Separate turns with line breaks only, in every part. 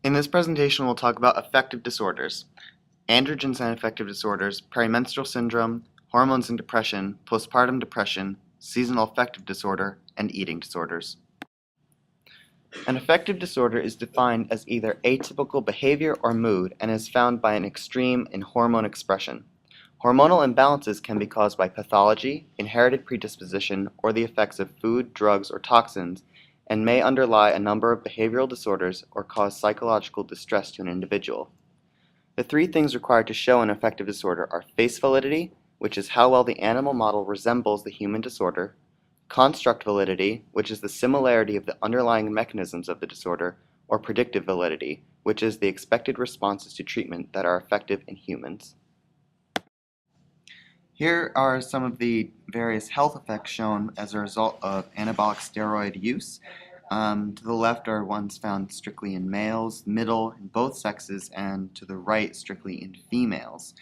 In this presentation, we'll talk about affective disorders, androgens and affective disorders, perimenstrual syndrome, hormones and depression, postpartum depression, seasonal affective disorder, and eating disorders. An affective disorder is defined as either atypical behavior or mood and is found by an extreme in hormone expression. Hormonal imbalances can be caused by pathology, inherited predisposition, or the effects of food, drugs, or toxins, and may underlie a number of behavioral disorders or cause psychological distress to an individual. The three things required to show an affective disorder are face validity, which is how well the animal model resembles the human disorder, construct validity, which is the similarity of the underlying mechanisms of the disorder, or predictive validity, which is the expected responses to treatment that are effective in humans. Here are some of the various health effects shown as a result of anabolic steroid use. To the left are ones found strictly in males, middle in both sexes, and to the right strictly in females.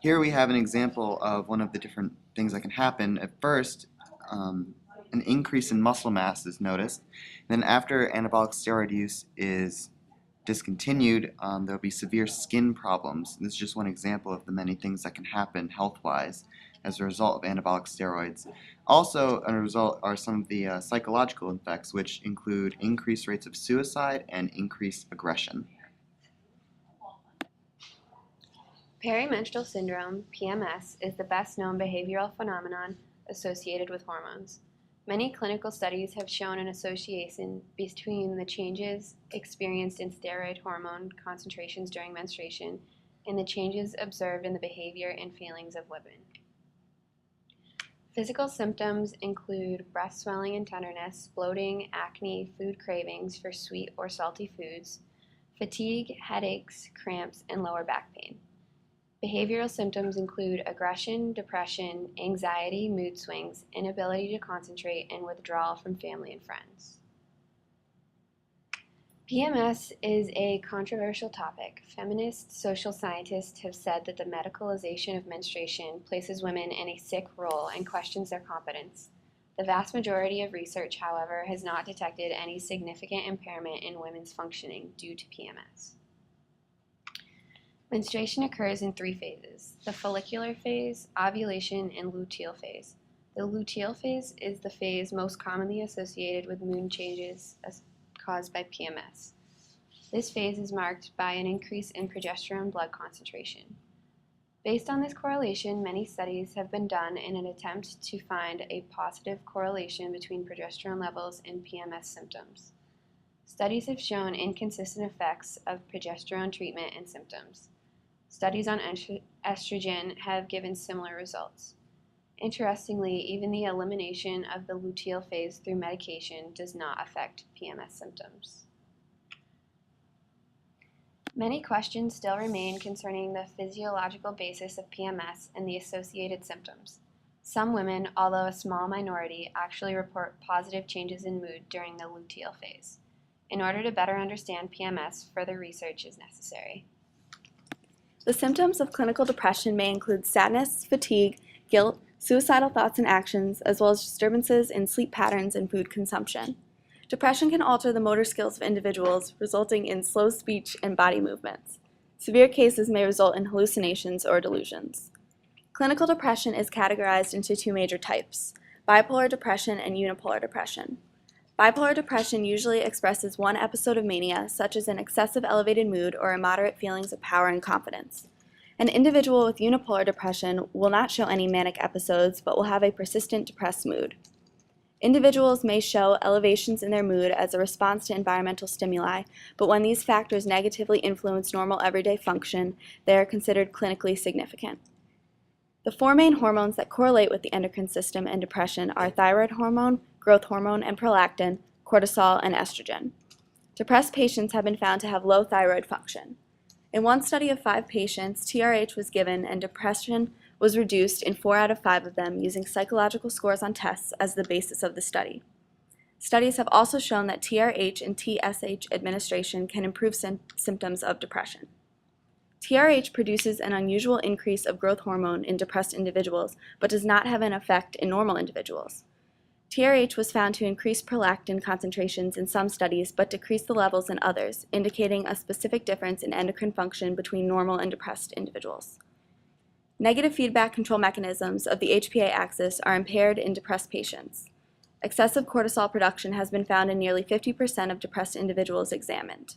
Here we have an example of one of the different things that can happen. At first, an increase in muscle mass is noticed. Then after anabolic steroid use is discontinued, there will be severe skin problems. This is just one example of the many things that can happen health-wise as a result of anabolic steroids. Also, a result are some of the psychological effects, which include increased rates of suicide and increased aggression.
Perimenstrual syndrome, PMS, is the best-known behavioral phenomenon associated with hormones. Many clinical studies have shown an association between the changes experienced in steroid hormone concentrations during menstruation and the changes observed in the behavior and feelings of women. Physical symptoms include breast swelling and tenderness, bloating, acne, food cravings for sweet or salty foods, fatigue, headaches, cramps, and lower back pain. Behavioral symptoms include aggression, depression, anxiety, mood swings, inability to concentrate, and withdrawal from family and friends. PMS is a controversial topic. Feminist social scientists have said that the medicalization of menstruation places women in a sick role and questions their competence. The vast majority of research, however, has not detected any significant impairment in women's functioning due to PMS. Menstruation occurs in three phases: the follicular phase, ovulation, and luteal phase. The luteal phase is the phase most commonly associated with mood changes caused by PMS. This phase is marked by an increase in progesterone blood concentration. Based on this correlation, many studies have been done in an attempt to find a positive correlation between progesterone levels and PMS symptoms. Studies have shown inconsistent effects of progesterone treatment and symptoms. Studies on estrogen have given similar results. Interestingly, even the elimination of the luteal phase through medication does not affect PMS symptoms. Many questions still remain concerning the physiological basis of PMS and the associated symptoms. Some women, although a small minority, actually report positive changes in mood during the luteal phase. In order to better understand PMS, further research is necessary.
The symptoms of clinical depression may include sadness, fatigue, guilt, suicidal thoughts and actions, as well as disturbances in sleep patterns and food consumption. Depression can alter the motor skills of individuals, resulting in slow speech and body movements. Severe cases may result in hallucinations or delusions. Clinical depression is categorized into two major types: bipolar depression and unipolar depression. Bipolar depression usually expresses one episode of mania, such as an excessive elevated mood or immoderate feelings of power and confidence. An individual with unipolar depression will not show any manic episodes, but will have a persistent depressed mood. Individuals may show elevations in their mood as a response to environmental stimuli, but when these factors negatively influence normal everyday function, they are considered clinically significant. The four main hormones that correlate with the endocrine system and depression are thyroid hormone, growth hormone and prolactin, cortisol, and estrogen. Depressed patients have been found to have low thyroid function. In one study of 5 patients, TRH was given and depression was reduced in 4 out of 5 of them using psychological scores on tests as the basis of the study. Studies have also shown that TRH and TSH administration can improve symptoms of depression. TRH produces an unusual increase of growth hormone in depressed individuals, but does not have an effect in normal individuals. TRH was found to increase prolactin concentrations in some studies but decrease the levels in others, indicating a specific difference in endocrine function between normal and depressed individuals. Negative feedback control mechanisms of the HPA axis are impaired in depressed patients. Excessive cortisol production has been found in nearly 50% of depressed individuals examined.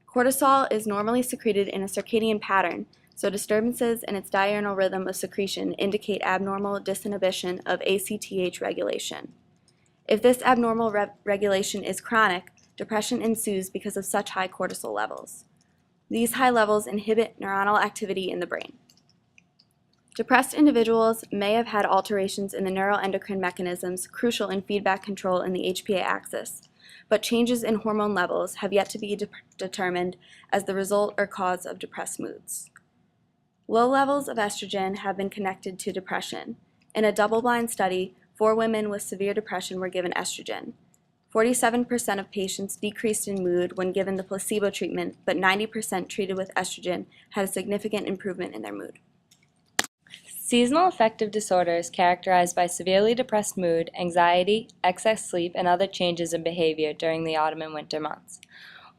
Cortisol is normally secreted in a circadian pattern, so disturbances in its diurnal rhythm of secretion indicate abnormal disinhibition of ACTH regulation. If this abnormal regulation is chronic, depression ensues because of such high cortisol levels. These high levels inhibit neuronal activity in the brain. Depressed individuals may have had alterations in the neuroendocrine mechanisms crucial in feedback control in the HPA axis, but changes in hormone levels have yet to be determined as the result or cause of depressed moods. Low levels of estrogen have been connected to depression. In a double-blind study, 4 women with severe depression were given estrogen. 47% of patients decreased in mood when given the placebo treatment, but 90% treated with estrogen had a significant improvement in their mood.
Seasonal affective disorder is characterized by severely depressed mood, anxiety, excess sleep, and other changes in behavior during the autumn and winter months.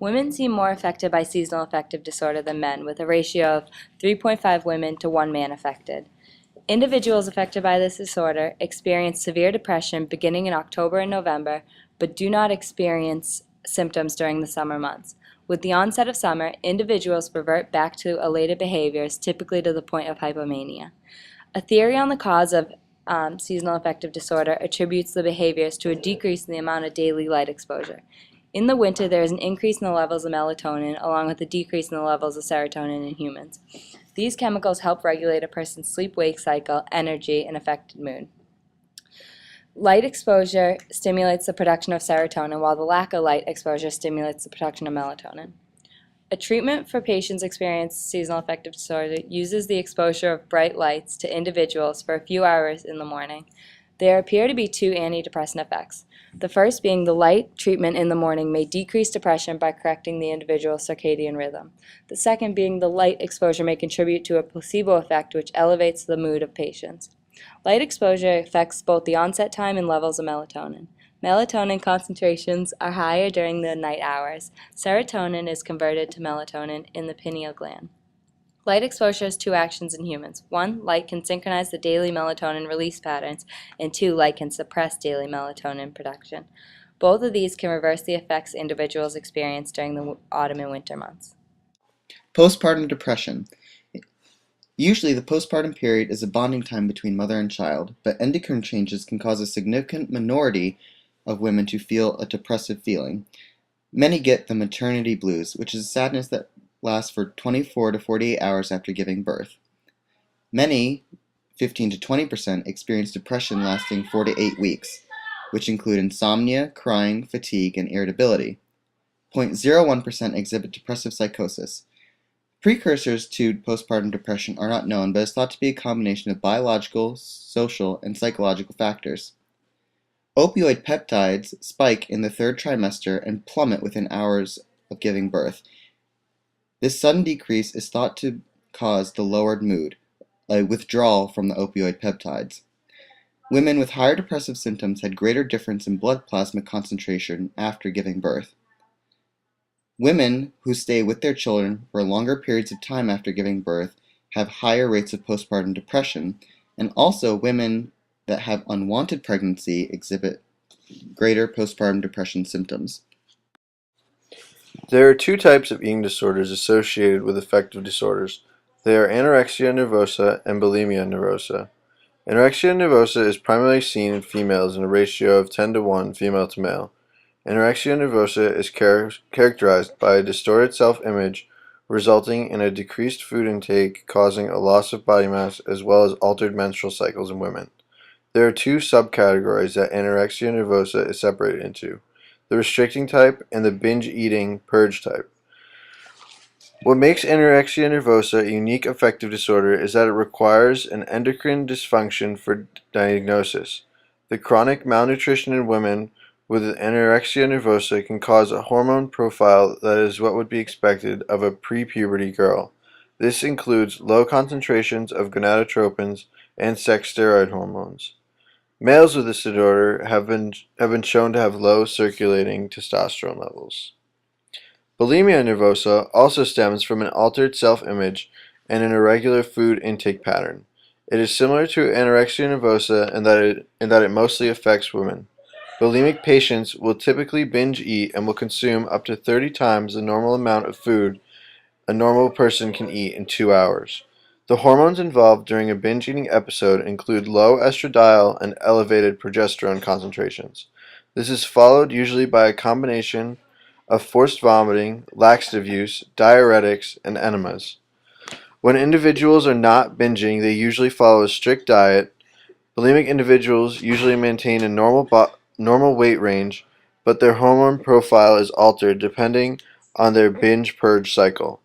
Women seem more affected by seasonal affective disorder than men, with a ratio of 3.5 women to 1 man affected. Individuals affected by this disorder experience severe depression beginning in October and November, but do not experience symptoms during the summer months. With the onset of summer, individuals revert back to elated behaviors, typically to the point of hypomania. A theory on the cause of seasonal affective disorder attributes the behaviors to a decrease in the amount of daily light exposure. In the winter, there is an increase in the levels of melatonin, along with a decrease in the levels of serotonin in humans. These chemicals help regulate a person's sleep-wake cycle, energy, and affected mood. Light exposure stimulates the production of serotonin, while the lack of light exposure stimulates the production of melatonin. A treatment for patients experiencing seasonal affective disorder uses the exposure of bright lights to individuals for a few hours in the morning. There appear to be 2 antidepressant effects. The first being the light treatment in the morning may decrease depression by correcting the individual's circadian rhythm. The second being the light exposure may contribute to a placebo effect which elevates the mood of patients. Light exposure affects both the onset time and levels of melatonin. Melatonin concentrations are higher during the night hours. Serotonin is converted to melatonin in the pineal gland. Light exposure has 2 actions in humans. 1, light can synchronize the daily melatonin release patterns, and 2, light can suppress daily melatonin production. Both of these can reverse the effects individuals experience during the autumn and winter months.
Postpartum depression. Usually, the postpartum period is a bonding time between mother and child, but endocrine changes can cause a significant minority of women to feel a depressive feeling. Many get the maternity blues, which is a sadness that lasts for 24 to 48 hours after giving birth. Many, 15 to 20%, experience depression lasting 4 to 8 weeks, which include insomnia, crying, fatigue, and irritability. 0.01% exhibit depressive psychosis. Precursors to postpartum depression are not known, but is thought to be a combination of biological, social, and psychological factors. Opioid peptides spike in the 3rd trimester and plummet within hours of giving birth. This sudden decrease is thought to cause the lowered mood, a withdrawal from the opioid peptides. Women with higher depressive symptoms had greater difference in blood plasma concentration after giving birth. Women who stay with their children for longer periods of time after giving birth have higher rates of postpartum depression, and also women that have unwanted pregnancy exhibit greater postpartum depression symptoms.
There are 2 types of eating disorders associated with affective disorders. They are anorexia nervosa and bulimia nervosa. Anorexia nervosa is primarily seen in females in a ratio of 10 to 1 female to male. Anorexia nervosa is characterized by a distorted self-image resulting in a decreased food intake causing a loss of body mass as well as altered menstrual cycles in women. There are 2 subcategories that anorexia nervosa is separated into: the restricting type and the binge-eating purge type. What makes anorexia nervosa a unique affective disorder is that it requires an endocrine dysfunction for diagnosis. The chronic malnutrition in women with anorexia nervosa can cause a hormone profile that is what would be expected of a pre-puberty girl. This includes low concentrations of gonadotropins and sex steroid hormones. Males with this disorder have been shown to have low circulating testosterone levels. Bulimia nervosa also stems from an altered self-image and an irregular food intake pattern. It is similar to anorexia nervosa in that it mostly affects women. Bulimic patients will typically binge eat and will consume up to 30 times the normal amount of food a normal person can eat in 2 hours. The hormones involved during a binge eating episode include low estradiol and elevated progesterone concentrations. This is followed usually by a combination of forced vomiting, laxative use, diuretics, and enemas. When individuals are not binging, they usually follow a strict diet. Bulimic individuals usually maintain a normal weight range, but their hormone profile is altered depending on their binge-purge cycle.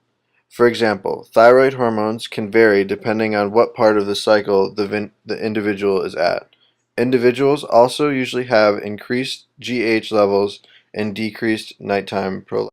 For example, thyroid hormones can vary depending on what part of the cycle the individual is at. Individuals also usually have increased GH levels and decreased nighttime prolactin.